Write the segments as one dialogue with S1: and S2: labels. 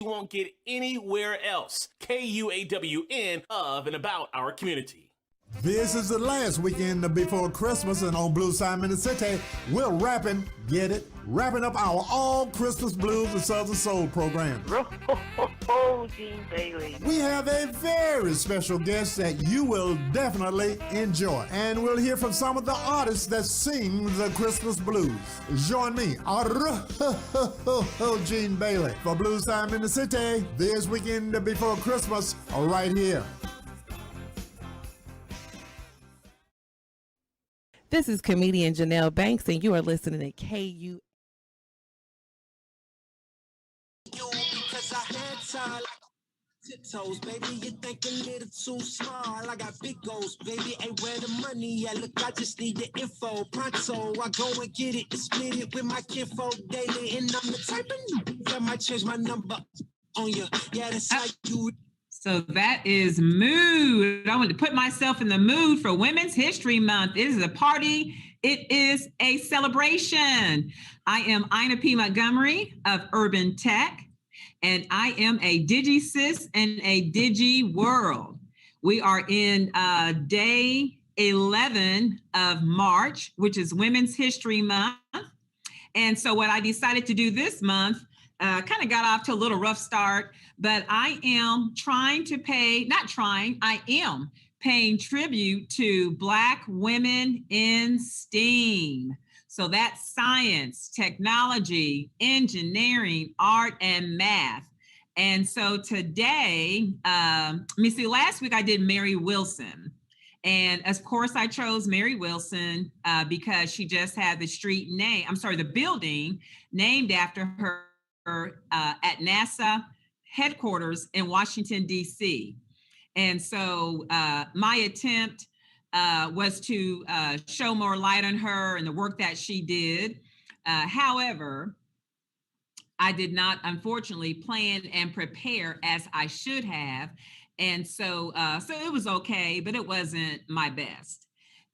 S1: you won't get anywhere else. KUAWN, of and about our community.
S2: This is the last weekend before Christmas, and on Blues Time in the City, we're wrapping up our All Christmas Blues and Southern Soul program.
S3: Gene Bailey.
S2: We have a very special guest that you will definitely enjoy, and we'll hear from some of the artists that sing the Christmas blues. Join me, Gene Bailey, for Blues Time in the City this weekend before Christmas, right here.
S4: This is comedian Janelle Banks, and you are listening to KU.
S5: Tiptoes, baby, you think a little too small. I got big goals, baby, ain't where the money at. Look, I just need the info. Pronto, I go and get it and split it with my kinfolk daily. And I'm the type of that might change my number on you. Yeah, that's how you.
S6: So that is mood. I want to put myself in the mood for Women's History Month. It is a party. It is a celebration. I am Ina P. Montgomery of Urban Tech, and I am a Digi sis in a Digi world. We are in day 11 of March, which is Women's History Month. And so what I decided to do this month, kind of got off to a little rough start, but I am I am paying tribute to Black women in STEAM. So that's science, technology, engineering, art, and math. And so today, last week I did Mary Wilson. And of course I chose Mary Wilson because she just had the building named after her at NASA headquarters in Washington, D.C. And so my attempt was to show more light on her and the work that she did. However, I did not, unfortunately, plan and prepare as I should have. And so it was okay, but it wasn't my best.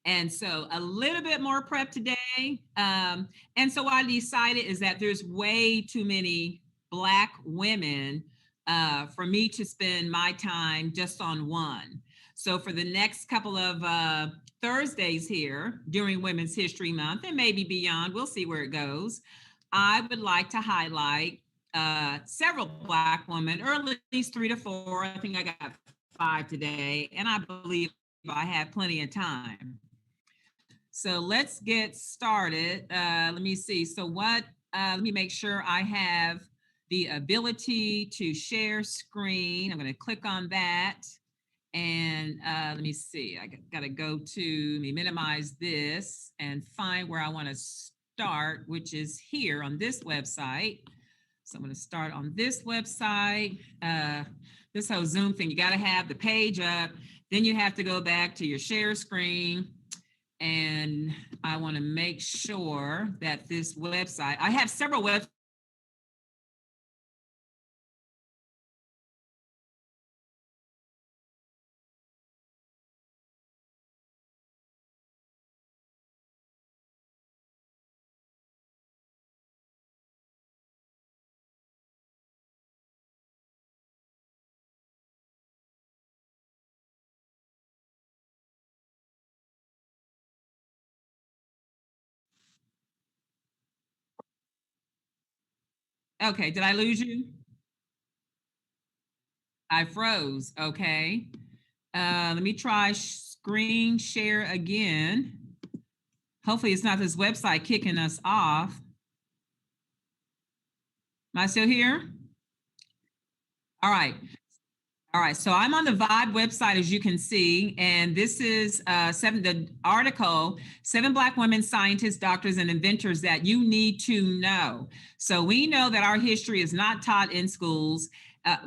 S6: And so a little bit more prep today. And so what I decided is that there's way too many Black women for me to spend my time just on one. So for the next couple of Thursdays here during Women's History Month, and maybe beyond, we'll see where it goes, I would like to highlight several Black women, or at least 3 to 4. I think I got 5 today, and I believe I have plenty of time. So let's get started. Let me see. So let me make sure I have the ability to share screen. I'm going to click on that. And let me see. I got to go to, let me minimize this and find where I want to start, which is here on this website. So I'm going to start on this website. This whole Zoom thing, you got to have the page up. Then you have to go back to your share screen. And I want to make sure that this website, I have several websites. Okay, did I lose you? I froze, okay. Let me try screen share again. Hopefully it's not this website kicking us off. Am I still here? All right, so I'm on the Vibe website, as you can see, and this is the article, 7 Black women scientists, doctors, and inventors that you need to know. So we know that our history is not taught in schools.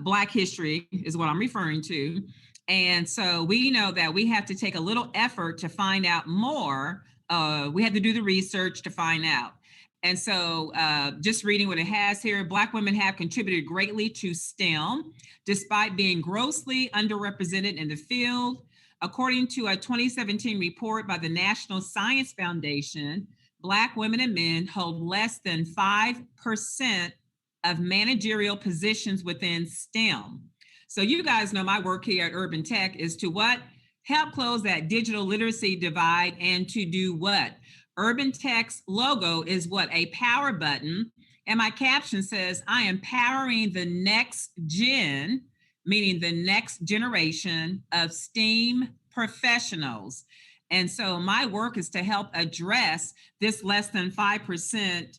S6: Black history is what I'm referring to. And so we know that we have to take a little effort to find out more. We have to do the research to find out. And so just reading what it has here, Black women have contributed greatly to STEM, despite being grossly underrepresented in the field. According to a 2017 report by the National Science Foundation, Black women and men hold less than 5% of managerial positions within STEM. So you guys know my work here at Urban Tech is to what? Help close that digital literacy divide, and to do what? Urban Tech's logo is what? A power button. And my caption says, I am powering the next gen, meaning the next generation of STEAM professionals. And so my work is to help address this less than 5%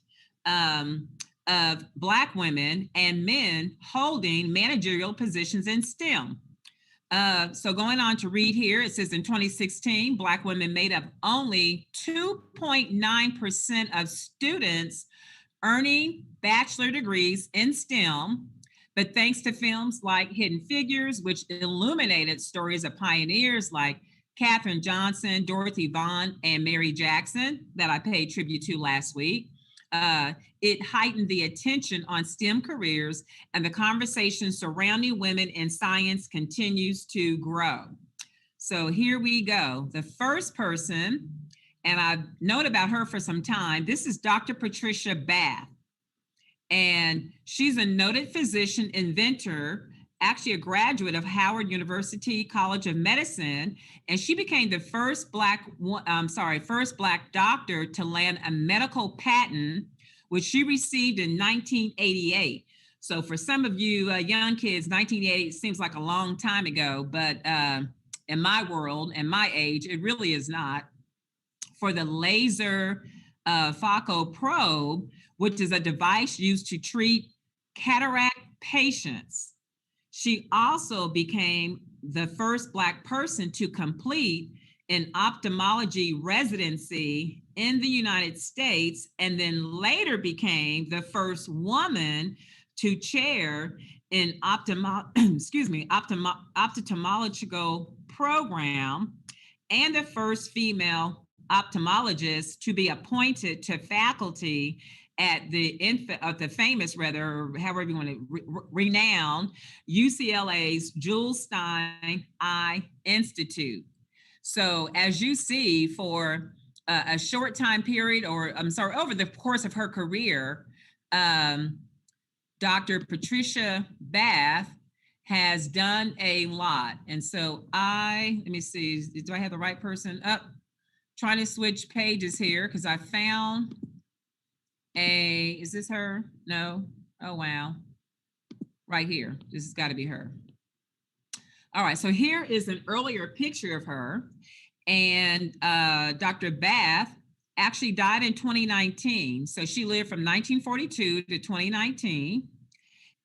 S6: of Black women and men holding managerial positions in STEM. So going on to read here, it says in 2016, Black women made up only 2.9% of students earning bachelor degrees in STEM. But thanks to films like Hidden Figures, which illuminated stories of pioneers like Katherine Johnson, Dorothy Vaughan, and Mary Jackson that I paid tribute to last week, it heightened the attention on STEM careers, and the conversation surrounding women in science continues to grow. So here we go. The first person, and I've known about her for some time, this is Dr. Patricia Bath. And she's a noted physician inventor, actually a graduate of Howard University College of Medicine, and she became the first Black doctor to land a medical patent, which she received in 1988. So for some of you young kids, 1988 seems like a long time ago, but in my world and my age, it really is not. For the laser phaco probe, which is a device used to treat cataract patients. She also became the first Black person to complete an ophthalmology residency in the United States, and then later became the first woman to chair an ophthalmological program, and the first female ophthalmologist to be appointed to faculty at the famous, however you want to, renowned UCLA's Jules Stein Eye Institute. So as you see, for a short time period, over the course of her career, Dr. Patricia Bath has done a lot. And so let me see, do I have the right person up? Trying to switch pages here because I found is this her? No. Oh, wow. Right here. This has got to be her. All right. So here is an earlier picture of her. And Dr. Bath actually died in 2019. So she lived from 1942 to 2019.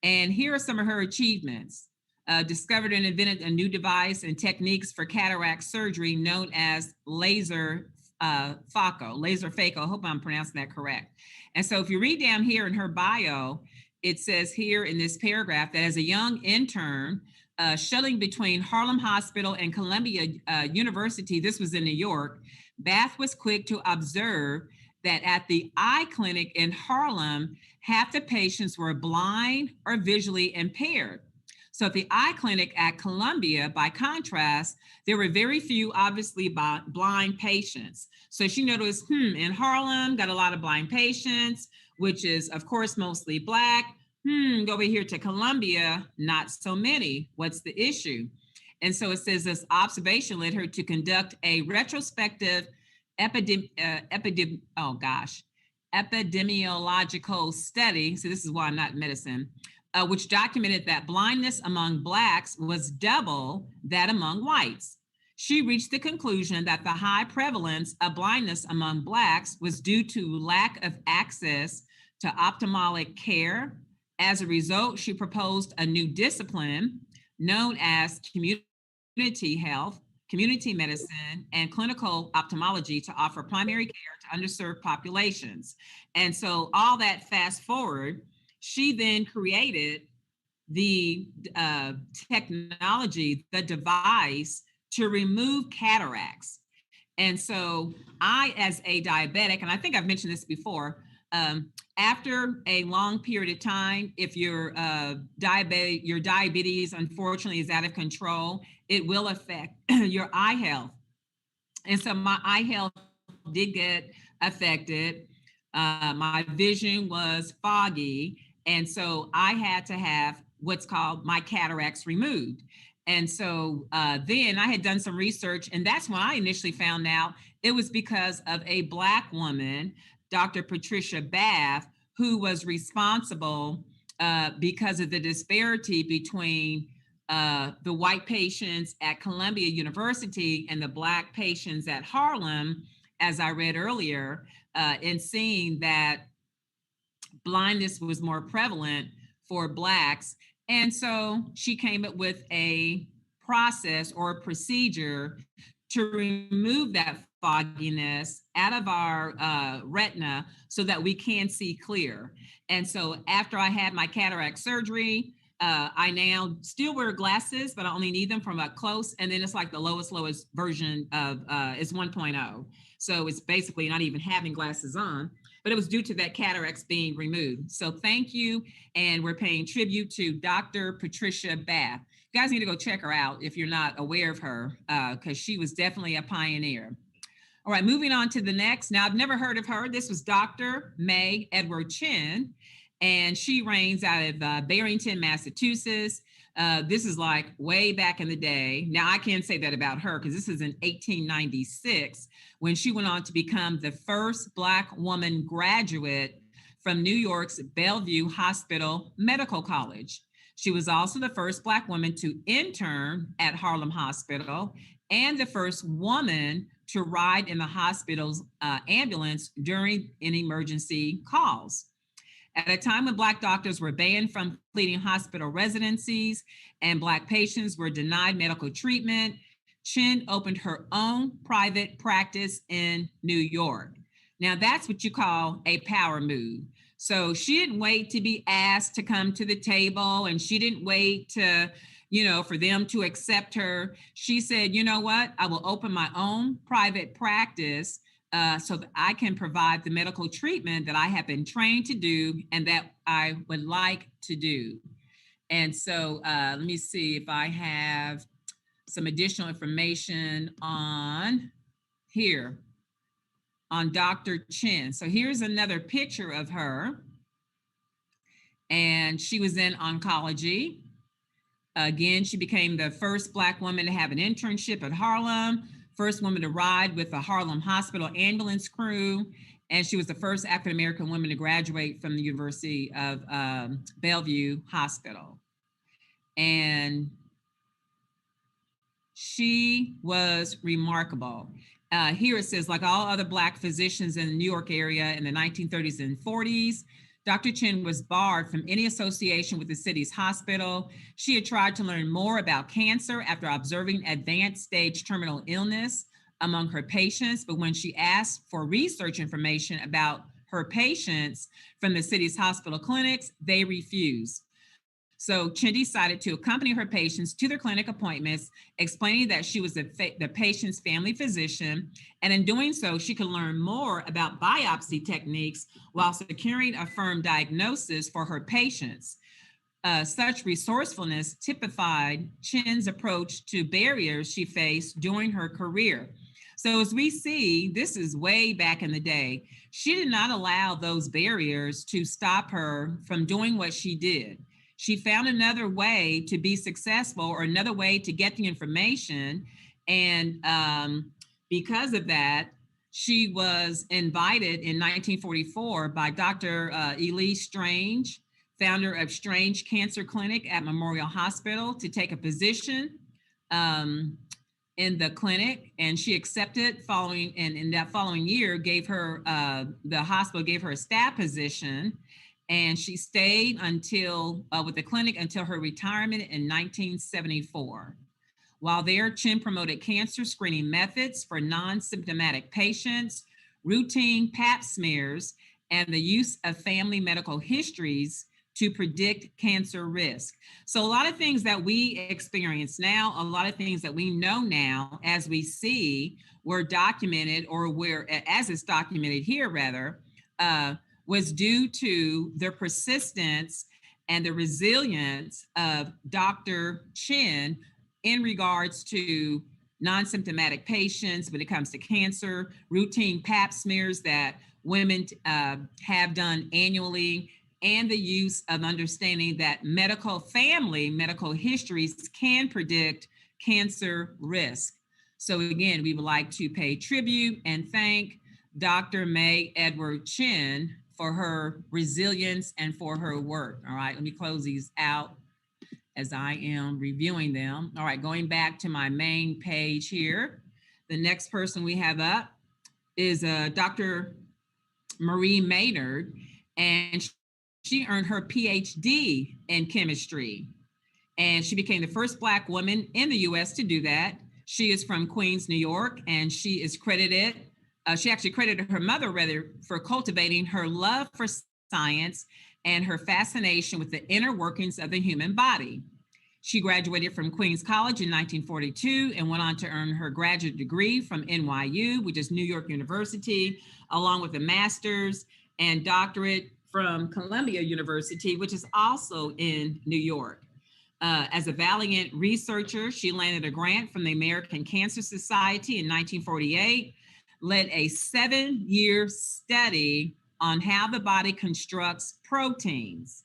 S6: And here are some of her achievements. Discovered and invented a new device and techniques for cataract surgery known as laser phaco. I hope I'm pronouncing that correct. And so if you read down here in her bio, it says here in this paragraph that as a young intern, shuttling between Harlem Hospital and Columbia University, this was in New York, Bath was quick to observe that at the eye clinic in Harlem, half the patients were blind or visually impaired. So at the eye clinic at Columbia, by contrast, there were very few obviously blind patients. So she noticed, in Harlem, got a lot of blind patients, which is of course mostly Black. Go over here to Columbia, not so many. What's the issue? And so it says this observation led her to conduct a retrospective epidemiological study. So this is why I'm not in medicine. Which documented that blindness among Blacks was double that among whites. She reached the conclusion that the high prevalence of blindness among Blacks was due to lack of access to ophthalmic care. As a result, she proposed a new discipline known as community health, community medicine, and clinical ophthalmology to offer primary care to underserved populations. And so all that fast forward, she then created the technology, the device to remove cataracts. And so I, as a diabetic, and I think I've mentioned this before, after a long period of time, if your diabetes unfortunately is out of control, it will affect your eye health. And so my eye health did get affected. My vision was foggy. And so I had to have what's called my cataracts removed. And so then I had done some research, and that's when I initially found out it was because of a Black woman, Dr. Patricia Bath, who was responsible because of the disparity between the white patients at Columbia University and the Black patients at Harlem, as I read earlier, in seeing that blindness was more prevalent for Blacks. And so she came up with a process or a procedure to remove that fogginess out of our retina so that we can see clear. And so after I had my cataract surgery, I now still wear glasses, but I only need them from up close. And then it's like the lowest version of is 1.0. So it's basically not even having glasses on, but it was due to that cataracts being removed. So thank you. And we're paying tribute to Dr. Patricia Bath. You guys need to go check her out if you're not aware of her, because she was definitely a pioneer. All right, moving on to the next. Now, I've never heard of her. This was Dr. May Edward Chin, and she reigns out of Barrington, Massachusetts. This is like way back in the day. Now, I can't say that about her because this is in 1896 when she went on to become the first Black woman graduate from New York's Bellevue Hospital Medical College. She was also the first Black woman to intern at Harlem Hospital and the first woman to ride in the hospital's ambulance during an emergency calls. At a time when Black doctors were banned from completing hospital residencies and Black patients were denied medical treatment, Chin opened her own private practice in New York. Now that's what you call a power move. So she didn't wait to be asked to come to the table, and she didn't wait to, for them to accept her. She said, you know what, I will open my own private practice so that I can provide the medical treatment that I have been trained to do and that I would like to do. And so let me see if I have some additional information on here on Dr. Chin. So here's another picture of her. And she was in oncology. Again, she became the first Black woman to have an internship at Harlem, first woman to ride with the Harlem Hospital ambulance crew, and she was the first African-American woman to graduate from the University of Bellevue Hospital. And she was remarkable. Here it says, like all other Black physicians in the New York area in the 1930s and 40s, Dr. Chin was barred from any association with the city's hospital. She had tried to learn more about cancer after observing advanced stage terminal illness among her patients, but when she asked for research information about her patients from the city's hospital clinics, they refused. So Chin decided to accompany her patients to their clinic appointments, explaining that she was the patient's family physician. And in doing so, she could learn more about biopsy techniques while securing a firm diagnosis for her patients. Such resourcefulness typified Chin's approach to barriers she faced during her career. So as we see, this is way back in the day. She did not allow those barriers to stop her from doing what she did. She found another way to be successful or another way to get the information. And because of that, she was invited in 1944 by Dr. Elise Strange, founder of Strange Cancer Clinic at Memorial Hospital, to take a position in the clinic. And she accepted following, and in that following year gave her, the hospital gave her a staff position. And she stayed until with the clinic until her retirement in 1974. While there, Chin promoted cancer screening methods for non-symptomatic patients, routine Pap smears, and the use of family medical histories to predict cancer risk. So a lot of things that we experience now, a lot of things that we know now as we see were documented, or as it's documented here rather, was due to the persistence and the resilience of Dr. Chin in regards to non-symptomatic patients when it comes to cancer, routine Pap smears that women have done annually, and the use of understanding that medical histories can predict cancer risk. So again, we would like to pay tribute and thank Dr. May Edward Chin for her resilience and for her work. All right, let me close these out as I am reviewing them. All right, going back to my main page here. The next person we have up is Dr. Marie Maynard, and she earned her PhD in chemistry. And she became the first Black woman in the US to do that. She is from Queens, New York, and she is credited, she actually credited her mother rather for cultivating her love for science and her fascination with the inner workings of the human body. She graduated from Queens College in 1942 and went on to earn her graduate degree from NYU, which is New York University, along with a master's and doctorate from Columbia University, which is also in New York. As a valiant researcher, she landed a grant from the American Cancer Society in 1948, led a 7-year study on how the body constructs proteins.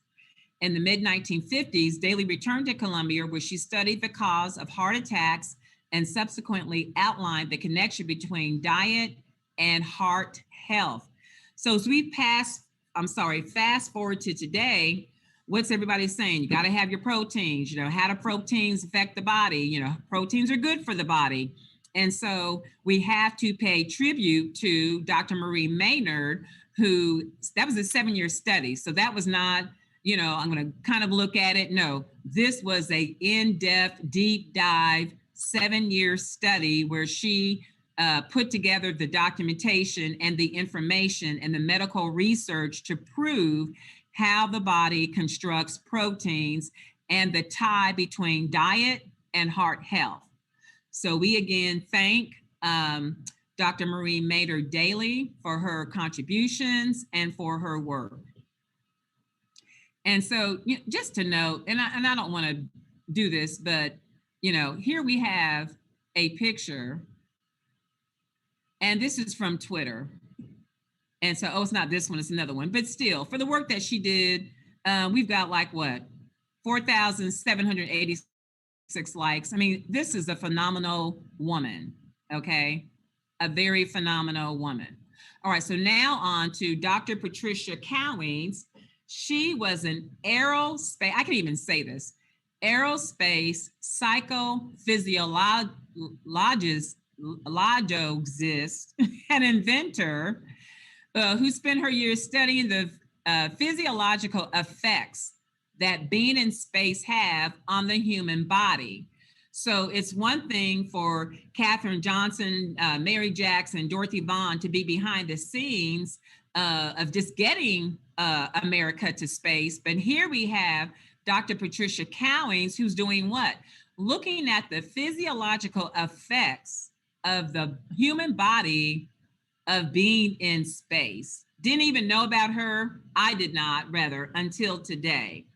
S6: In the mid-1950s, Daly returned to Columbia, where she studied the cause of heart attacks and subsequently outlined the connection between diet and heart health. So as we fast forward to today, what's everybody saying? You got to have your proteins. You know, how do proteins affect the body? You know, proteins are good for the body. And so we have to pay tribute to Dr. Marie Maynard, that was a 7-year study. So that was not, you know, I'm going to kind of look at it. No, this was a in-depth, deep dive, 7-year study where she put together the documentation and the information and the medical research to prove how the body constructs proteins and the tie between diet and heart health. So we again thank Dr. Marie Maynard Daly for her contributions and for her work. And so just to note, and I don't want to do this, but you know, here we have a picture, and this is from Twitter. And so, it's not this one, it's another one, but still, for the work that she did, we've got like what, 4,786 likes. I mean, this is a phenomenal woman, okay? A very phenomenal woman. All right, so now on to Dr. Patricia Cowheads. She was an aerospace, I can even say this, aerospace psychophysiologist, an inventor who spent her years studying the physiological effects that being in space have on the human body. So it's one thing for Katherine Johnson, Mary Jackson, Dorothy Vaughan to be behind the scenes of just getting America to space. But here we have Dr. Patricia Cowheads, who's doing what? Looking at the physiological effects of the human body of being in space. Didn't even know about her. I did not, rather, until today.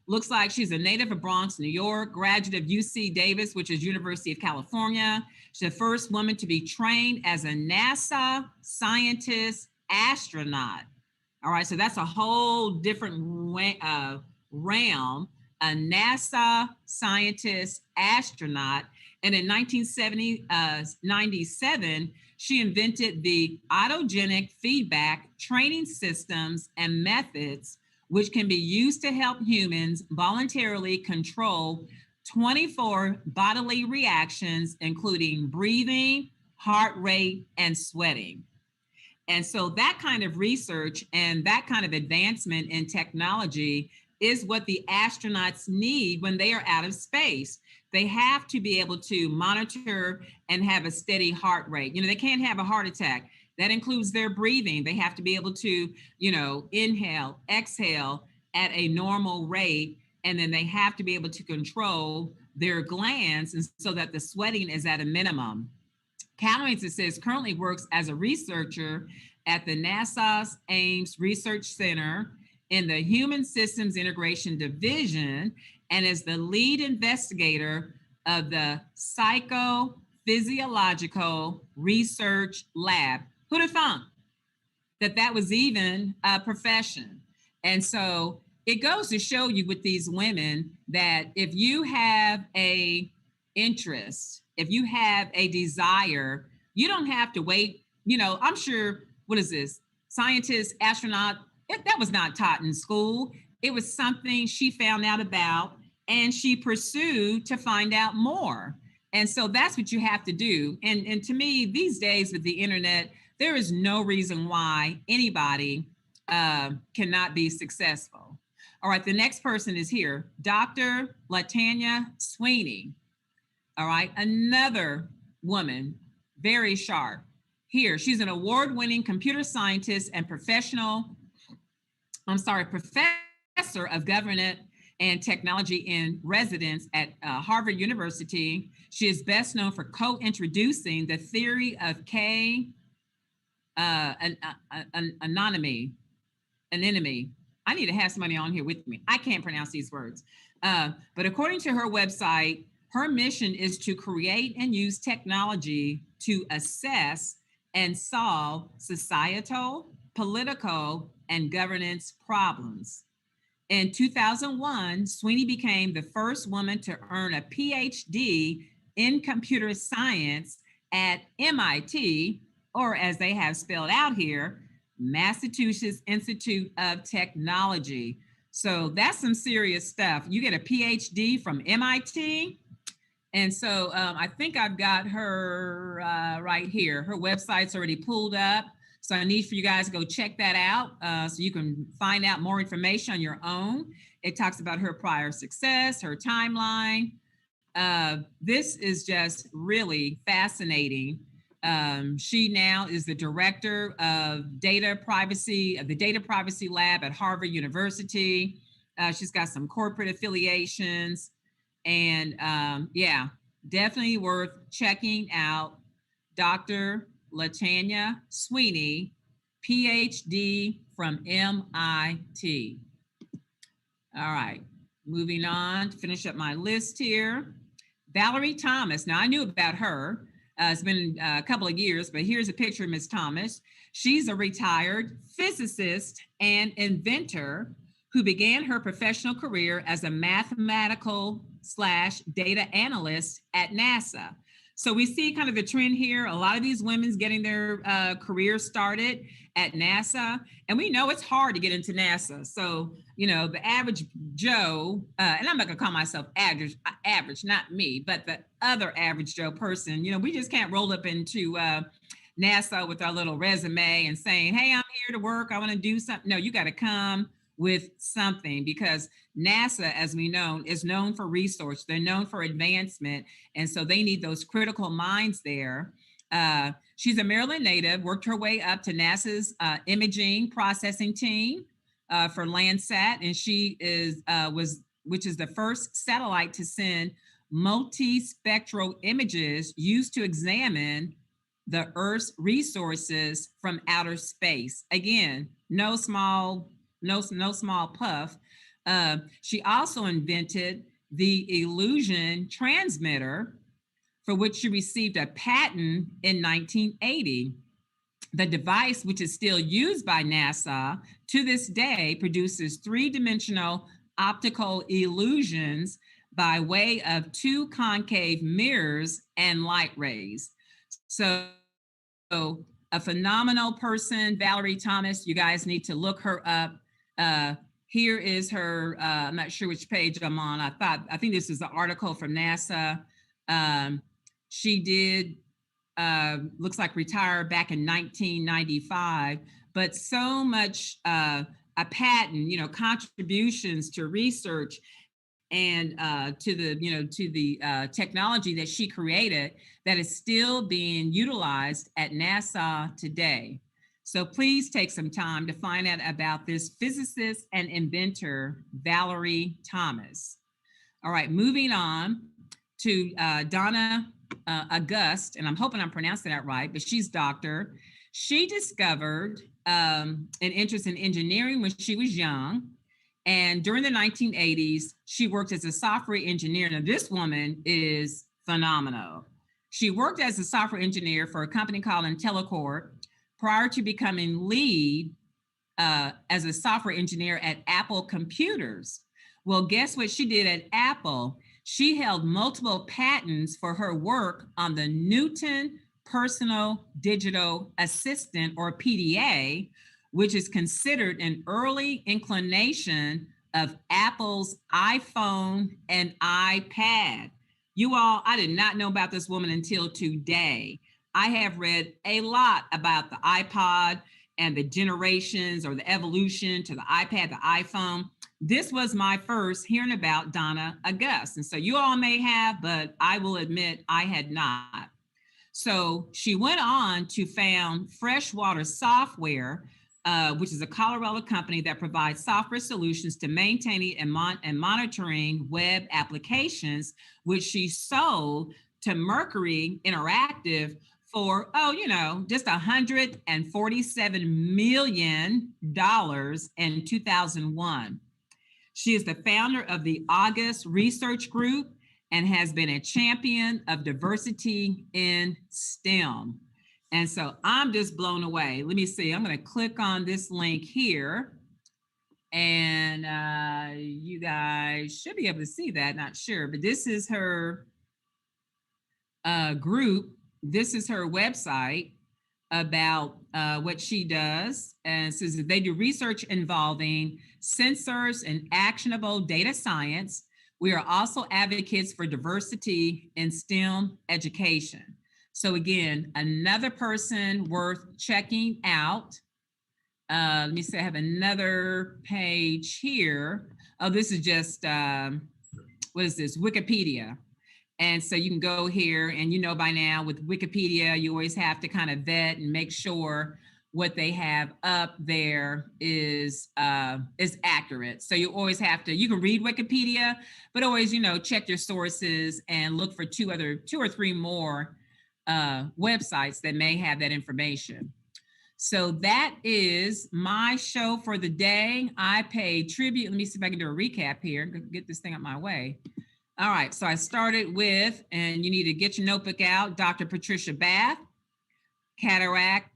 S6: Looks like she's a native of Bronx, New York, graduate of UC Davis, which is University of California. She's the first woman to be trained as a NASA scientist astronaut. All right, so that's a whole different realm, a NASA scientist astronaut. And in 1997, she invented the autogenic feedback training systems and methods, which can be used to help humans voluntarily control 24 bodily reactions, including breathing, heart rate, and sweating. And so that kind of research and that kind of advancement in technology is what the astronauts need when they are out of space. They have to be able to monitor and have a steady heart rate. You know, they can't have a heart attack. That includes their breathing. They have to be able to, you know, inhale, exhale at a normal rate. And then they have to be able to control their glands and so that the sweating is at a minimum. Cowheads, it says, currently works as a researcher at the NASA's Ames Research Center in the Human Systems Integration Division and is the lead investigator of the Psychophysiological Research Lab. Who'd have thunk? that was even a profession. And so it goes to show you with these women that if you have a interest, if you have a desire, you don't have to wait. I'm sure, what is this? Scientist, astronaut, that was not taught in school. It was something she found out about and she pursued to find out more. And so that's what you have to do. And to me, these days with the internet, there is no reason why anybody cannot be successful. All right, the next person is here, Dr. Latanya Sweeney. All right, another woman, very sharp. Here, she's an award-winning computer scientist and professor of government and technology in residence at Harvard University. She is best known for co-introducing the theory of anonymity. I need to have somebody on here with me. I can't pronounce these words. But according to her website, her mission is to create and use technology to assess and solve societal, political, and governance problems. In 2001, Sweeney became the first woman to earn a PhD in computer science at MIT, or as they have spelled out here, Massachusetts Institute of Technology. So that's some serious stuff. You get a PhD from MIT. And so I think I've got her right here. Her website's already pulled up. So I need for you guys to go check that out so you can find out more information on your own. It talks about her prior success, her timeline. This is just really fascinating. She now is the director of data privacy, of the Data Privacy Lab at Harvard University. She's got some corporate affiliations. And yeah, definitely worth checking out Dr. Latanya Sweeney, PhD from MIT. All right, moving on to finish up my list here. Valerie Thomas. Now I knew about her. It's been a couple of years, but here's a picture of Ms. Thomas. She's a retired physicist and inventor who began her professional career as a mathematical / data analyst at NASA. So we see kind of the trend here. A lot of these women's getting their career started at NASA, and we know it's hard to get into NASA. So, the average Joe, and I'm not gonna call myself average, not me, but the other average Joe person, we just can't roll up into NASA with our little resume and saying, hey, I'm here to work, I wanna do something. No, you gotta come with something, because NASA, as we know, is known for research. They're known for advancement. And so they need those critical minds there. She's a Maryland native, worked her way up to NASA's imaging processing team for Landsat. And she which is the first satellite to send multispectral images used to examine the Earth's resources from outer space. Again, no small puff. She also invented the illusion transmitter, for which she received a patent in 1980. The device, which is still used by NASA to this day, produces three-dimensional optical illusions by way of two concave mirrors and light rays. So a phenomenal person, Valerie Thomas. You guys need to look her up. Here is her, I'm not sure which page I'm on. I think this is the article from NASA. She did, looks like retired back in 1995, but so much a patent, contributions to research and to the technology that she created that is still being utilized at NASA today. So please take some time to find out about this physicist and inventor, Valerie Thomas. All right, moving on to Donna August, and I'm hoping I'm pronouncing that right, but she's doctor. She discovered an interest in engineering when she was young. And during the 1980s, she worked as a software engineer. Now, this woman is phenomenal. She worked as a software engineer for a company called IntelliCorp, prior to becoming lead as a software engineer at Apple Computers. Well, guess what she did at Apple? She held multiple patents for her work on the Newton Personal Digital Assistant, or PDA, which is considered an early inclination of Apple's iPhone and iPad. You all, I did not know about this woman until today. I have read a lot about the iPod and the generations or the evolution to the iPad, the iPhone. This was my first hearing about Donna August. And so you all may have, but I will admit I had not. So she went on to found Freshwater Software, which is a Colorado company that provides software solutions to maintaining and monitoring web applications, which she sold to Mercury Interactive for, just $147 million in 2001. She is the founder of the August Research Group and has been a champion of diversity in STEM. And so I'm just blown away. Let me see, I'm going to click on this link here. And you guys should be able to see that, not sure, but this is her group. This is her website about what she does. And it says that they do research involving sensors and actionable data science. We are also advocates for diversity in STEM education. So again, another person worth checking out. Let me see, I have another page here. Oh, this is just, what is this? Wikipedia. And so you can go here, and by now with Wikipedia, you always have to kind of vet and make sure what they have up there is accurate. So you always have to, you can read Wikipedia, but always, check your sources and look for two or three more websites that may have that information. So that is my show for the day. I paid tribute. Let me see if I can do a recap here, get this thing out my way. All right, so I started with, and you need to get your notebook out, Dr. Patricia Bath, cataract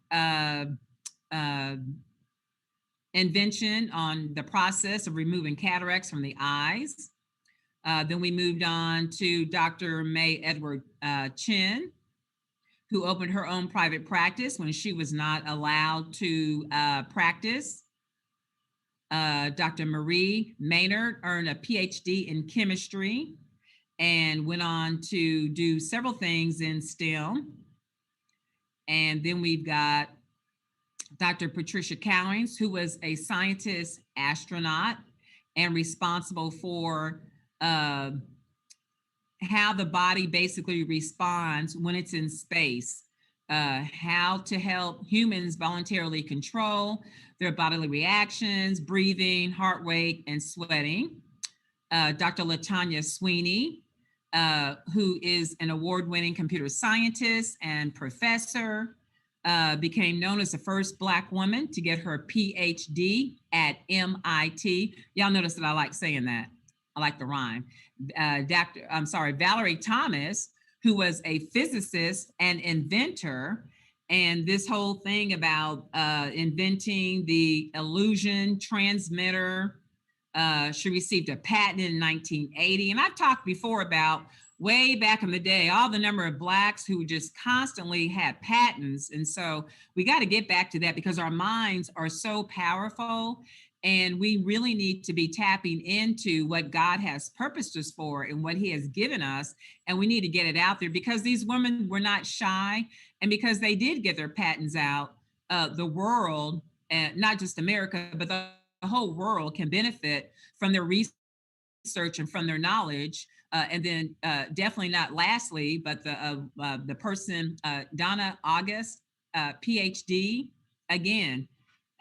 S6: invention on the process of removing cataracts from the eyes. Then we moved on to Dr. May Edward Chin, who opened her own private practice when she was not allowed to practice. Dr. Marie Maynard earned a PhD in chemistry and went on to do several things in STEM. And then we've got Dr. Patricia Cowheads, who was a scientist astronaut and responsible for how the body basically responds when it's in space, how to help humans voluntarily control their bodily reactions, breathing, heart rate, and sweating. Dr. Latanya Sweeney, who is an award-winning computer scientist and professor, became known as the first Black woman to get her PhD at MIT. Y'all notice that I like saying that. I like the rhyme. Valerie Thomas, who was a physicist and inventor, and this whole thing about inventing the illusion transmitter. She received a patent in 1980. And I've talked before about way back in the day, all the number of Blacks who just constantly had patents. And so we got to get back to that because our minds are so powerful. And we really need to be tapping into what God has purposed us for and what he has given us. And we need to get it out there because these women were not shy. And because they did get their patents out, the world, not just America, but the whole world can benefit from their research and from their knowledge. And then definitely not lastly, but the person, Donna August, PhD, again,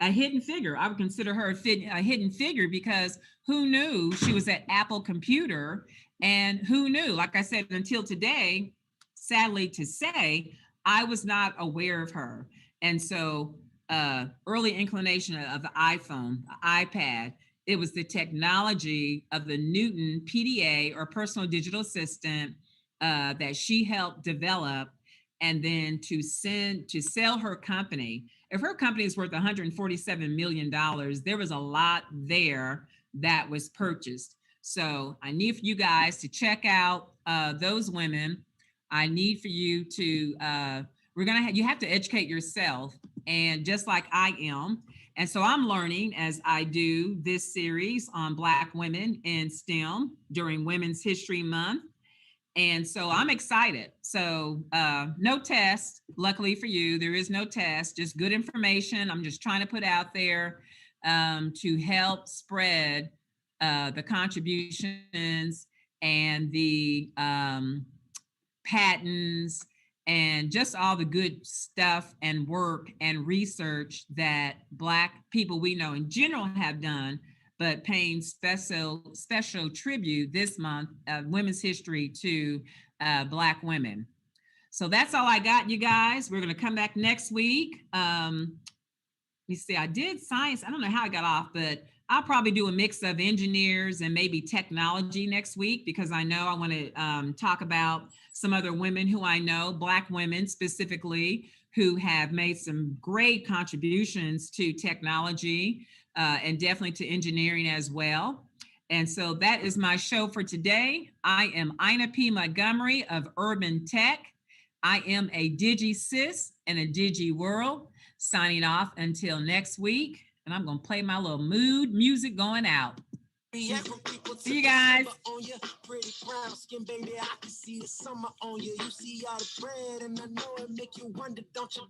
S6: a hidden figure. I would consider her a hidden figure because who knew she was at Apple Computer, and who knew, like I said, until today, sadly to say, I was not aware of her. And so early inclination of the iPhone, the iPad, it was the technology of the Newton PDA or personal digital assistant that she helped develop. and then to sell her company. If her company is worth $147 million, there was a lot there that was purchased. So I need for you guys to check out those women. I need for you to, you have to educate yourself, and just like I am. And so I'm learning as I do this series on Black women in STEM during Women's History Month. And so I'm excited. So no test, luckily for you, there is no test, just good information. I'm just trying to put out there to help spread the contributions and the patents and just all the good stuff and work and research that Black people we know in general have done, but paying special tribute this month of Women's History to Black women. So that's all I got, you guys. We're going to come back next week. Let me see, I did science. I don't know how I got off, but I'll probably do a mix of engineers and maybe technology next week, because I know I want to talk about some other women who I know, Black women specifically, who have made some great contributions to technology and definitely to engineering as well. And so that is my show for today. I am Ina P. Montgomery of Urban Tech. I am a Digi sis in a Digi world, signing off until next week. And I'm going to play my little mood music going out. See you guys.
S5: On your pretty brown skin, baby, I can see the summer on you. You see all the bread, and I know it make you wonder, don't you?